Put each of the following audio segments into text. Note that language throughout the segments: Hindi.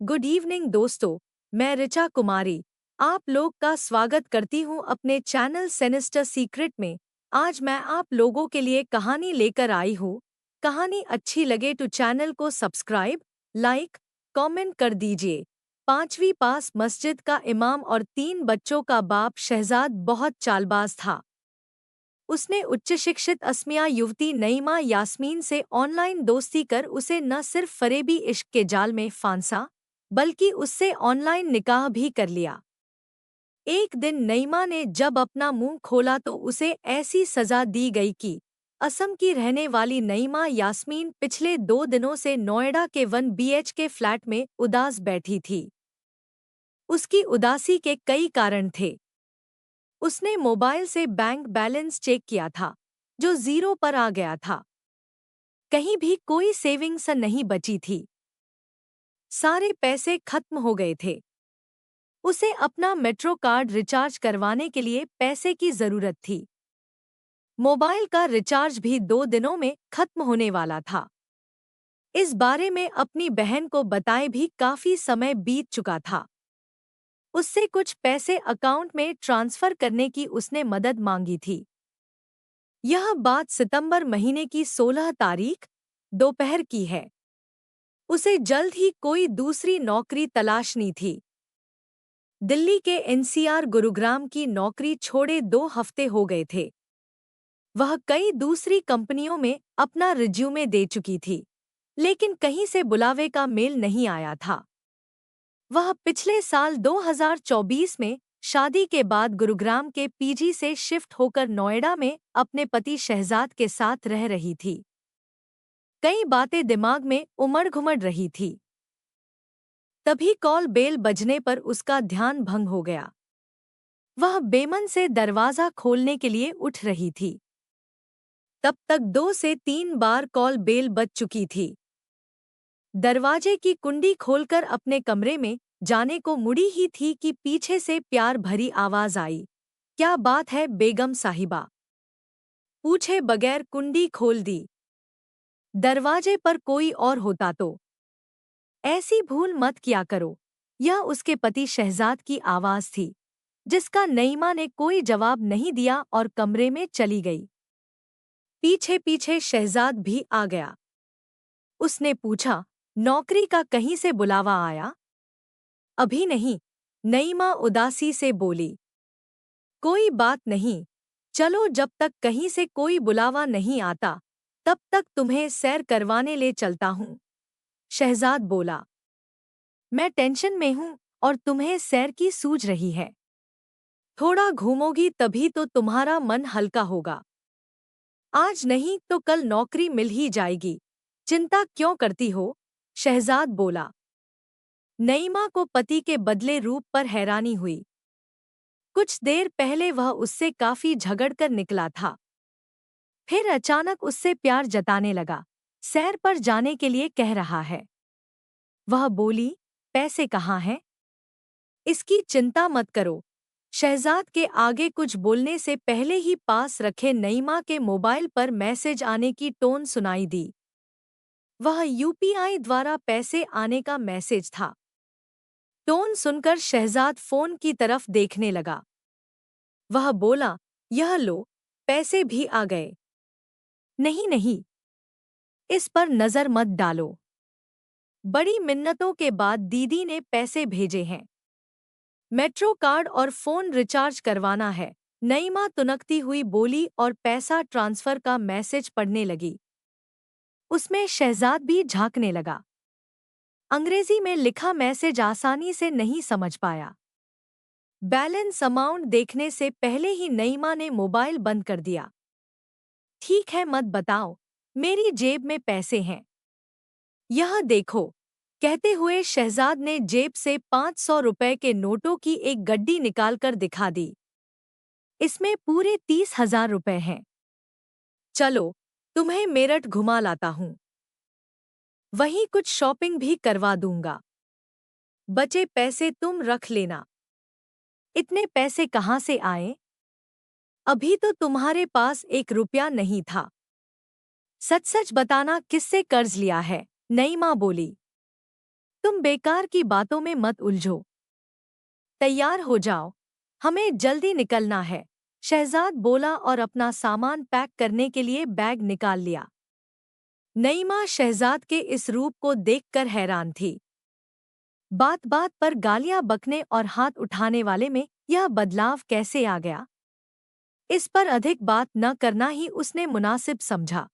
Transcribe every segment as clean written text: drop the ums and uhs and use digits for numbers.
गुड इवनिंग दोस्तों, मैं ऋचा कुमारी आप लोग का स्वागत करती हूँ अपने चैनल सिनिस्टर सीक्रेट में। आज मैं आप लोगों के लिए कहानी लेकर आई हूँ। कहानी अच्छी लगे तो चैनल को सब्सक्राइब, लाइक, कमेंट कर दीजिए। 5वीं पास मस्जिद का इमाम और 3 बच्चों का बाप शहजाद बहुत चालबाज था। उसने उच्च शिक्षित अस्मिया युवती नईमा यास्मीन से ऑनलाइन दोस्ती कर उसे न सिर्फ फरेबी इश्क के जाल में फांसा, बल्कि उससे ऑनलाइन निकाह भी कर लिया। एक दिन नईमा ने जब अपना मुंह खोला तो उसे ऐसी सजा दी गई कि असम की रहने वाली नईमा यास्मीन पिछले 2 दिनों से नोएडा के 1 BHK फ्लैट में उदास बैठी थी। उसकी उदासी के कई कारण थे। उसने मोबाइल से बैंक बैलेंस चेक किया था, जो जीरो पर आ गया था। कहीं भी कोई सेविंग्स नहीं बची थी। सारे पैसे खत्म हो गए थे। उसे अपना मेट्रो कार्ड रिचार्ज करवाने के लिए पैसे की जरूरत थी। मोबाइल का रिचार्ज भी 2 दिनों में खत्म होने वाला था। इस बारे में अपनी बहन को बताए भी काफी समय बीत चुका था। उससे कुछ पैसे अकाउंट में ट्रांसफर करने की उसने मदद मांगी थी। यह बात सितंबर महीने की 16 तारीख दोपहर की है। उसे जल्द ही कोई दूसरी नौकरी तलाशनी थी। दिल्ली के NCR गुरुग्राम की नौकरी छोड़े 2 हफ्ते हो गए थे। वह कई दूसरी कंपनियों में अपना रिज्यूमे दे चुकी थी, लेकिन कहीं से बुलावे का मेल नहीं आया था। वह पिछले साल 2024 में शादी के बाद गुरुग्राम के PG से शिफ्ट होकर नोएडा में अपने पति शहजाद के साथ रह रही थी। कई बातें दिमाग में उमड़-घुमड़ रही थी। तभी कॉल बेल बजने पर उसका ध्यान भंग हो गया। वह बेमन से दरवाजा खोलने के लिए उठ रही थी। तब तक 2 से 3 बार कॉल बेल बज चुकी थी। दरवाजे की कुंडी खोलकर अपने कमरे में जाने को मुड़ी ही थी कि पीछे से प्यार भरी आवाज आई। क्या बात है बेगम साहिबा? पूछे बगैर कुंडी खोल दी। दरवाजे पर कोई और होता तो। ऐसी भूल मत किया करो। यह उसके पति शहजाद की आवाज थी, जिसका नईमा ने कोई जवाब नहीं दिया और कमरे में चली गई। पीछे पीछे शहजाद भी आ गया। उसने पूछा, नौकरी का कहीं से बुलावा आया? अभी नहीं, नईमा उदासी से बोली। कोई बात नहीं, चलो जब तक कहीं से कोई बुलावा नहीं आता, तब तक तुम्हें सैर करवाने ले चलता हूँ। शहजाद बोला, मैं टेंशन में हूँ और तुम्हें सैर की सूझ रही है। थोड़ा घूमोगी तभी तो तुम्हारा मन हल्का होगा। आज नहीं तो कल नौकरी मिल ही जाएगी, चिंता क्यों करती हो? शहजाद बोला। नईमा को पति के बदले रूप पर हैरानी हुई। कुछ देर पहले वह उससे काफी झगड़कर निकला था, फिर अचानक उससे प्यार जताने लगा। सैर पर जाने के लिए कह रहा है। वह बोली, पैसे कहाँ हैं? इसकी चिंता मत करो। शहजाद के आगे कुछ बोलने से पहले ही पास रखे नईमा के मोबाइल पर मैसेज आने की टोन सुनाई दी। वह UPI द्वारा पैसे आने का मैसेज था। टोन सुनकर शहजाद फोन की तरफ देखने लगा। वह बोला, यह लो, पैसे भी आ गए। नहीं नहीं, इस पर नजर मत डालो। बड़ी मिन्नतों के बाद दीदी ने पैसे भेजे हैं। मेट्रो कार्ड और फोन रिचार्ज करवाना है। नईमा तुनकती हुई बोली और पैसा ट्रांसफर का मैसेज पढ़ने लगी। उसमें शहजाद भी झांकने लगा। अंग्रेजी में लिखा मैसेज आसानी से नहीं समझ पाया। बैलेंस अमाउंट देखने से पहले ही नईमा ने मोबाइल बंद कर दिया। ठीक है, मत बताओ, मेरी जेब में पैसे हैं। यह देखो, कहते हुए शहजाद ने जेब से 500 रुपए के नोटों की एक गड्डी निकालकर दिखा दी। इसमें पूरे 30,000 रुपए हैं। चलो, तुम्हें मेरठ घुमा लाता हूँ। वहीं कुछ शॉपिंग भी करवा दूंगा। बचे पैसे तुम रख लेना। इतने पैसे कहाँ से आए? अभी तो तुम्हारे पास 1 रुपया नहीं था। सच सच बताना, किससे कर्ज लिया है? नईमा बोली। तुम बेकार की बातों में मत उलझो। तैयार हो जाओ, हमें जल्दी निकलना है, शहजाद बोला और अपना सामान पैक करने के लिए बैग निकाल लिया। नईमा शहजाद के इस रूप को देखकर हैरान थी। बात बात पर गालियां बकने और हाथ उठाने वाले में यह बदलाव कैसे आ गया? इस पर अधिक बात न करना ही उसने मुनासिब समझा।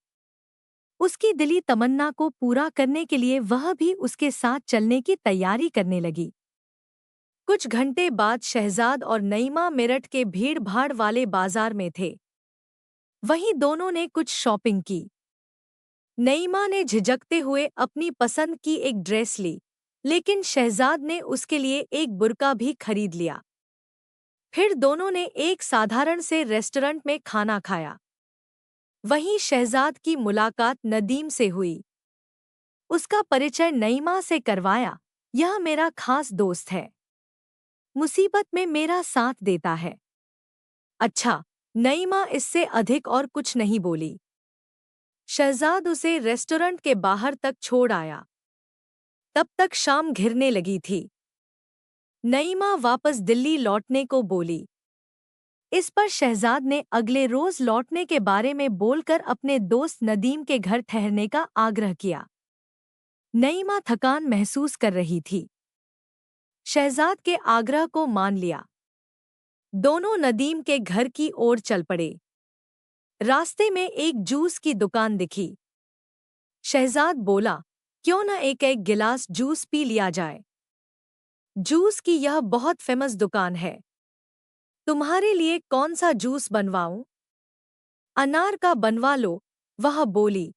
उसकी दिली तमन्ना को पूरा करने के लिए वह भी उसके साथ चलने की तैयारी करने लगी। कुछ घंटे बाद शहजाद और नईमा मेरठ के भीड़-भाड़ वाले बाजार में थे। वहीं दोनों ने कुछ शॉपिंग की। नईमा ने झिझकते हुए अपनी पसंद की एक ड्रेस ली, लेकिन शहजाद ने उसके लिए एक बुर्का भी खरीद लिया। फिर दोनों ने एक साधारण से रेस्टोरेंट में खाना खाया। वहीं शहजाद की मुलाकात नदीम से हुई। उसका परिचय नईमा से करवाया। यह मेरा खास दोस्त है, मुसीबत में मेरा साथ देता है। अच्छा, नईमा इससे अधिक और कुछ नहीं बोली। शहजाद उसे रेस्टोरेंट के बाहर तक छोड़ आया। तब तक शाम घिरने लगी थी। नईमा वापस दिल्ली लौटने को बोली। इस पर शहजाद ने अगले रोज लौटने के बारे में बोलकर अपने दोस्त नदीम के घर ठहरने का आग्रह किया। नईमा थकान महसूस कर रही थी। शहजाद के आग्रह को मान लिया। दोनों नदीम के घर की ओर चल पड़े। रास्ते में एक जूस की दुकान दिखी। शहजाद बोला, क्यों न एक गिलास जूस पी लिया जाए। जूस की यह बहुत फेमस दुकान है। तुम्हारे लिए कौन सा जूस बनवाऊं? अनार का बनवा लो, वह बोली।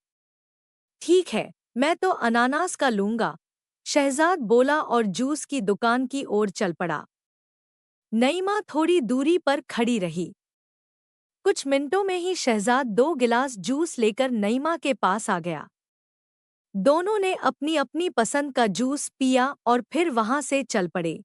ठीक है, मैं तो अनानास का लूंगा, शहजाद बोला और जूस की दुकान की ओर चल पड़ा। नईमा थोड़ी दूरी पर खड़ी रही। कुछ मिनटों में ही शहजाद 2 गिलास जूस लेकर नईमा के पास आ गया। दोनों ने अपनी अपनी पसंद का जूस पिया और फिर वहां से चल पड़े।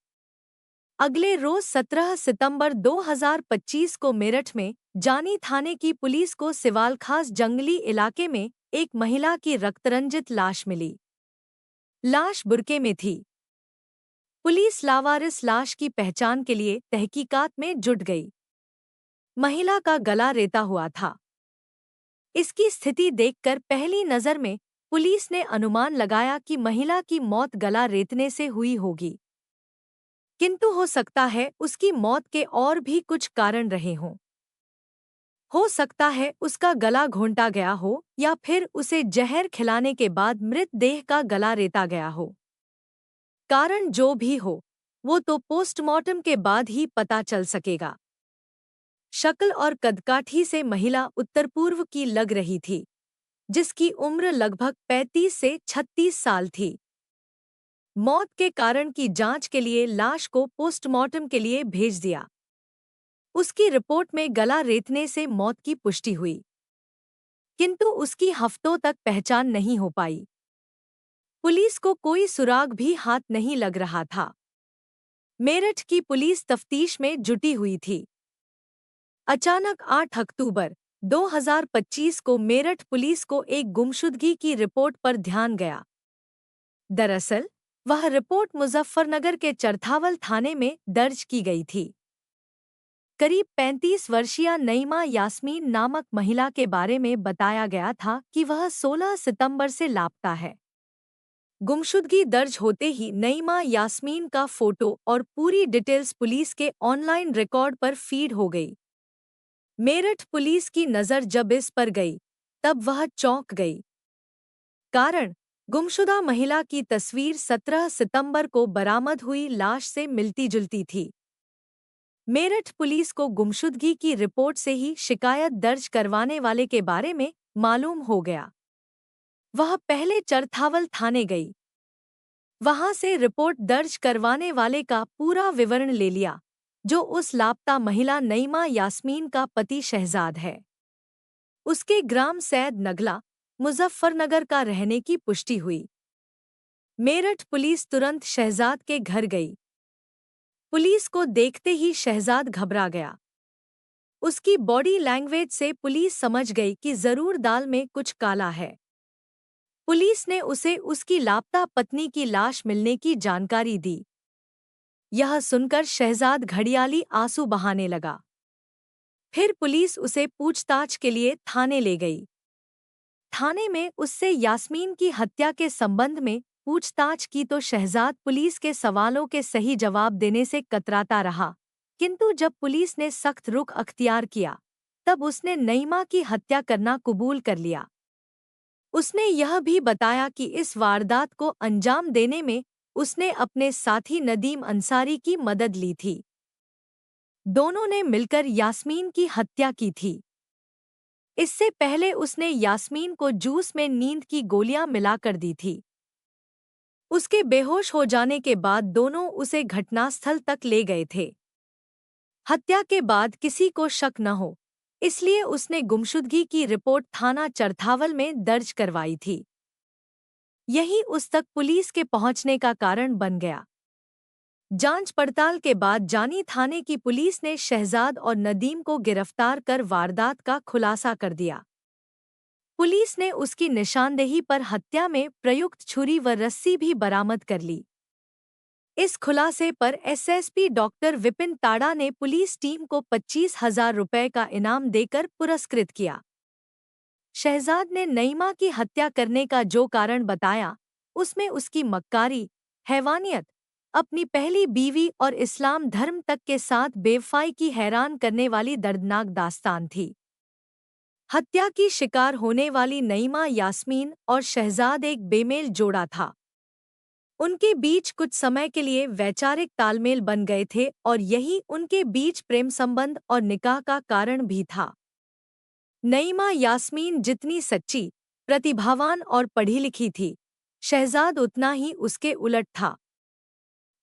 अगले रोज 17 सितंबर 2025 को मेरठ में जानी थाने की पुलिस को सिवालखास जंगली इलाके में एक महिला की रक्तरंजित लाश मिली। लाश बुर्के में थी। पुलिस लावारिस लाश की पहचान के लिए तहकीकात में जुट गई। महिला का गला रेता हुआ था। इसकी स्थिति देखकर पहली नजर में पुलिस ने अनुमान लगाया कि महिला की मौत गला रेतने से हुई होगी, किंतु हो सकता है उसकी मौत के और भी कुछ कारण रहे हों। हो सकता है उसका गला घोंटा गया हो या फिर उसे जहर खिलाने के बाद मृतदेह का गला रेता गया हो। कारण जो भी हो, वो तो पोस्टमार्टम के बाद ही पता चल सकेगा। शक्ल और कदकाठी से महिला उत्तर पूर्व की लग रही थी, जिसकी उम्र लगभग 35 से 36 साल थी। मौत के कारण की जांच के लिए लाश को पोस्टमार्टम के लिए भेज दिया। उसकी रिपोर्ट में गला रेतने से मौत की पुष्टि हुई, किंतु उसकी हफ्तों तक पहचान नहीं हो पाई। पुलिस को कोई सुराग भी हाथ नहीं लग रहा था। मेरठ की पुलिस तफ्तीश में जुटी हुई थी। अचानक 8 अक्टूबर 2025 को मेरठ पुलिस को एक गुमशुदगी की रिपोर्ट पर ध्यान गया। दरअसल, वह रिपोर्ट मुजफ्फरनगर के चरथावल थाने में दर्ज की गई थी। करीब 35 वर्षीय नईमा यास्मीन नामक महिला के बारे में बताया गया था कि वह 16 सितंबर से लापता है। गुमशुदगी दर्ज होते ही नईमा यास्मीन का फोटो और पूरी डिटेल्स पुलिस के ऑनलाइन रिकॉर्ड पर फीड हो गई। मेरठ पुलिस की नज़र जब इस पर गई, तब वह चौंक गई। कारण, गुमशुदा महिला की तस्वीर 17 सितंबर को बरामद हुई लाश से मिलती-जुलती थी। मेरठ पुलिस को गुमशुदगी की रिपोर्ट से ही शिकायत दर्ज करवाने वाले के बारे में मालूम हो गया। वह पहले चरथावल थाने गई। वहां से रिपोर्ट दर्ज करवाने वाले का पूरा विवरण ले लिया, जो उस लापता महिला नईमा यास्मीन का पति शहजाद है। उसके ग्राम सैद नगला, मुजफ्फरनगर का रहने की पुष्टि हुई। मेरठ पुलिस तुरंत शहजाद के घर गई। पुलिस को देखते ही शहजाद घबरा गया। उसकी बॉडी लैंग्वेज से पुलिस समझ गई कि जरूर दाल में कुछ काला है। पुलिस ने उसे उसकी लापता पत्नी की लाश मिलने की जानकारी दी। यह सुनकर शहजाद घड़ियाली आंसू बहाने लगा। फिर पुलिस उसे पूछताछ के लिए थाने ले गई। थाने में उससे यास्मीन की हत्या के संबंध में पूछताछ की तो शहजाद पुलिस के सवालों के सही जवाब देने से कतराता रहा, किंतु जब पुलिस ने सख्त रुख अख्तियार किया, तब उसने नईमा की हत्या करना कबूल कर लिया। उसने यह भी बताया कि इस वारदात को अंजाम देने में उसने अपने साथी नदीम अंसारी की मदद ली थी। दोनों ने मिलकर यास्मीन की हत्या की थी। इससे पहले उसने यास्मीन को जूस में नींद की गोलियां मिलाकर दी थी। उसके बेहोश हो जाने के बाद दोनों उसे घटनास्थल तक ले गए थे। हत्या के बाद किसी को शक न हो, इसलिए उसने गुमशुदगी की रिपोर्ट थाना चरथावल में दर्ज करवाई थी। यही उस तक पुलिस के पहुंचने का कारण बन गया। जांच पड़ताल के बाद जानी थाने की पुलिस ने शहजाद और नदीम को गिरफ्तार कर वारदात का खुलासा कर दिया। पुलिस ने उसकी निशानदेही पर हत्या में प्रयुक्त छुरी व रस्सी भी बरामद कर ली। इस खुलासे पर एसएसपी डॉक्टर विपिन ताड़ा ने पुलिस टीम को 25,000 रुपये का इनाम देकर पुरस्कृत किया। शहजाद ने नईमा की हत्या करने का जो कारण बताया, उसमें उसकी मक्कारी, हैवानियत, अपनी पहली बीवी और इस्लाम धर्म तक के साथ बेवफाई की हैरान करने वाली दर्दनाक दास्तान थी। हत्या की शिकार होने वाली नईमा यास्मीन और शहजाद एक बेमेल जोड़ा था। उनके बीच कुछ समय के लिए वैचारिक तालमेल बन गए थे और यही उनके बीच प्रेम संबंध और निकाह का कारण भी था। नईमा यास्मीन जितनी सच्ची, प्रतिभावान और पढ़ी लिखी थी, शहजाद उतना ही उसके उलट था।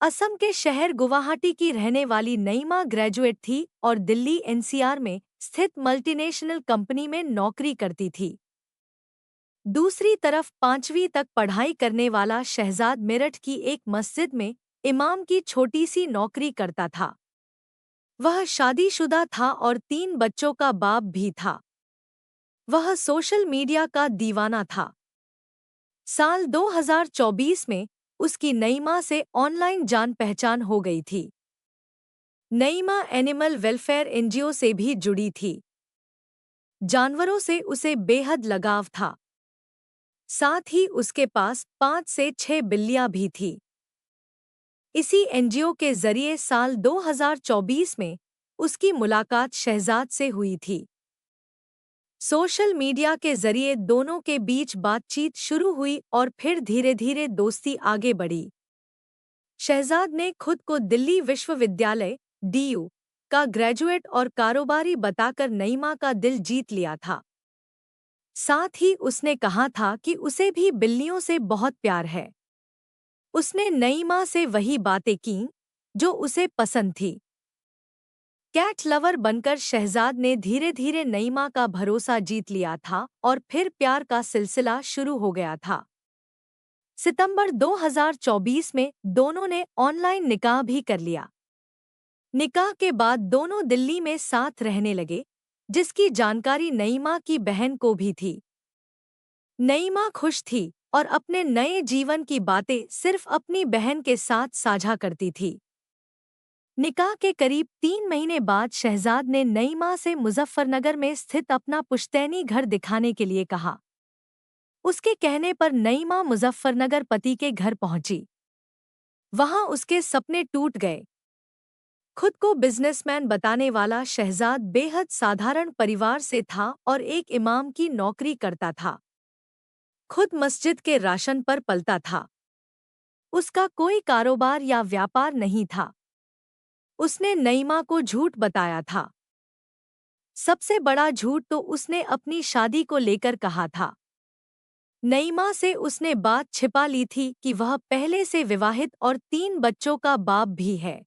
असम के शहर गुवाहाटी की रहने वाली नईमा ग्रेजुएट थी और दिल्ली एनसीआर में स्थित मल्टीनेशनल कंपनी में नौकरी करती थी। दूसरी तरफ 5वीं तक पढ़ाई करने वाला शहजाद मेरठ की एक मस्जिद में इमाम की छोटी सी नौकरी करता था। वह शादीशुदा था और 3 बच्चों का बाप भी था। वह सोशल मीडिया का दीवाना था। साल 2024 में उसकी नईमा से ऑनलाइन जान पहचान हो गई थी। नईमा एनिमल वेलफेयर एनजीओ से भी जुड़ी थी। जानवरों से उसे बेहद लगाव था। साथ ही उसके पास 5 से 6 बिल्लियां भी थी। इसी एनजीओ के जरिए साल 2024 में उसकी मुलाकात शहजाद से हुई थी। सोशल मीडिया के जरिए दोनों के बीच बातचीत शुरू हुई और फिर धीरे धीरे दोस्ती आगे बढ़ी। शहजाद ने खुद को दिल्ली विश्वविद्यालय डीयू का ग्रेजुएट और कारोबारी बताकर नईमा का दिल जीत लिया था। साथ ही उसने कहा था कि उसे भी बिल्लियों से बहुत प्यार है। उसने नईमा से वही बातें कीं जो उसे पसंद थी। कैट लवर बनकर शहजाद ने धीरे धीरे नईमा का भरोसा जीत लिया था और फिर प्यार का सिलसिला शुरू हो गया था। सितंबर 2024 में दोनों ने ऑनलाइन निकाह भी कर लिया। निकाह के बाद दोनों दिल्ली में साथ रहने लगे, जिसकी जानकारी नईमा की बहन को भी थी। नईमा खुश थी और अपने नए जीवन की बातें सिर्फ अपनी बहन के साथ साझा करती थी। निकाह के करीब 3 महीने बाद शहजाद ने नईमा से मुजफ्फरनगर में स्थित अपना पुश्तैनी घर दिखाने के लिए कहा। उसके कहने पर नईमा मुजफ्फरनगर पति के घर पहुंची। वहां उसके सपने टूट गए। खुद को बिजनेसमैन बताने वाला शहजाद बेहद साधारण परिवार से था और एक इमाम की नौकरी करता था। खुद मस्जिद के राशन पर पलता था। उसका कोई कारोबार या व्यापार नहीं था। उसने नईमा को झूठ बताया था। सबसे बड़ा झूठ तो उसने अपनी शादी को लेकर कहा था। नईमा से उसने बात छिपा ली थी कि वह पहले से विवाहित और 3 बच्चों का बाप भी है।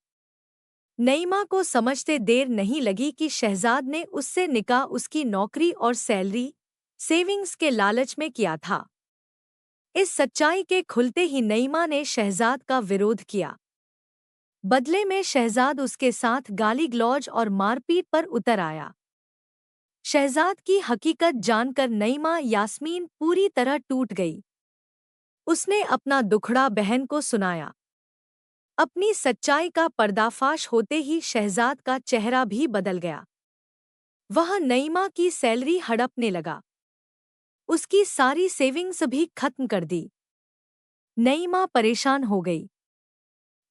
नईमा को समझते देर नहीं लगी कि शहजाद ने उससे निकाह उसकी नौकरी और सैलरी, सेविंग्स के लालच में किया था। इस सच्चाई के खुलते ही नईमा ने शहजाद का विरोध किया। बदले में शहजाद उसके साथ गाली गलौज और मारपीट पर उतर आया। शहजाद की हकीकत जानकर नईमा यास्मीन पूरी तरह टूट गई। उसने अपना दुखड़ा बहन को सुनाया। अपनी सच्चाई का पर्दाफाश होते ही शहजाद का चेहरा भी बदल गया। वह नईमा की सैलरी हड़पने लगा। उसकी सारी सेविंग्स भी खत्म कर दी। नईमा परेशान हो गई।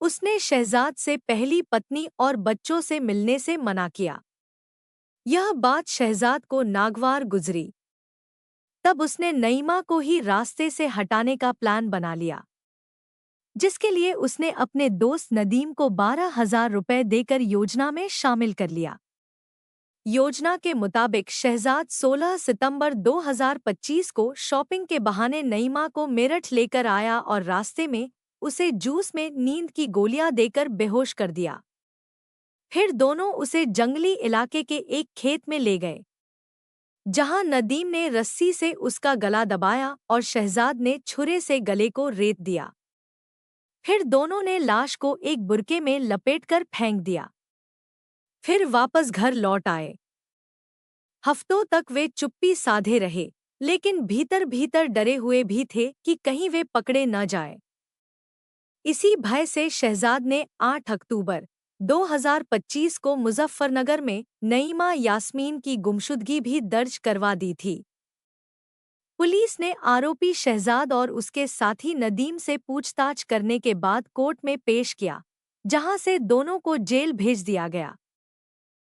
उसने शहजाद से पहली पत्नी और बच्चों से मिलने से मना किया। यह बात शहजाद को नागवार गुजरी। तब उसने नईमा को ही रास्ते से हटाने का प्लान बना लिया, जिसके लिए उसने अपने दोस्त नदीम को 12,000 रुपए देकर योजना में शामिल कर लिया। योजना के मुताबिक शहजाद 16 सितंबर 2025 को शॉपिंग के बहाने नईमा को मेरठ लेकर आया और रास्ते में उसे जूस में नींद की गोलियां देकर बेहोश कर दिया। फिर दोनों उसे जंगली इलाके के एक खेत में ले गए, जहां नदीम ने रस्सी से उसका गला दबाया और शहजाद ने छुरे से गले को रेत दिया। फिर दोनों ने लाश को एक बुरके में लपेटकर फेंक दिया। फिर वापस घर लौट आए। हफ्तों तक वे चुप्पी साधे रहे, लेकिन भीतर भीतर डरे हुए भी थे कि कहीं वे पकड़े न जाए। इसी भय से शहजाद ने 8 अक्टूबर 2025 को मुजफ्फरनगर में नईमा यास्मीन की गुमशुदगी भी दर्ज करवा दी थी। पुलिस ने आरोपी शहजाद और उसके साथी नदीम से पूछताछ करने के बाद कोर्ट में पेश किया, जहां से दोनों को जेल भेज दिया गया।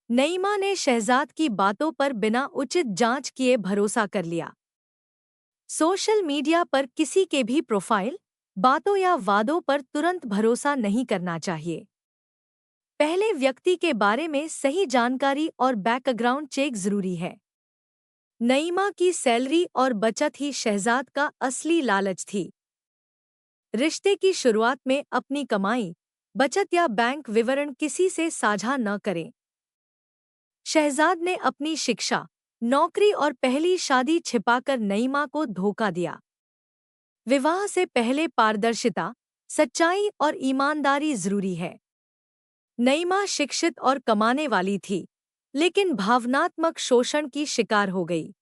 नईमा ने शहजाद की बातों पर बिना उचित जांच किए भरोसा कर लिया। सोशल मीडिया पर किसी के भी प्रोफाइल, बातों या वादों पर तुरंत भरोसा नहीं करना चाहिए। पहले व्यक्ति के बारे में सही जानकारी और बैकग्राउंड चेक जरूरी है। नईमा की सैलरी और बचत ही शहजाद का असली लालच थी। रिश्ते की शुरुआत में अपनी कमाई, बचत या बैंक विवरण किसी से साझा न करें। शहजाद ने अपनी शिक्षा, नौकरी और पहली शादी छिपाकर नईमा को धोखा दिया। विवाह से पहले पारदर्शिता, सच्चाई और ईमानदारी जरूरी है। नईमा शिक्षित और कमाने वाली थी, लेकिन भावनात्मक शोषण की शिकार हो गई।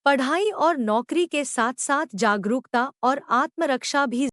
पढ़ाई और नौकरी के साथ साथ जागरूकता और आत्मरक्षा भी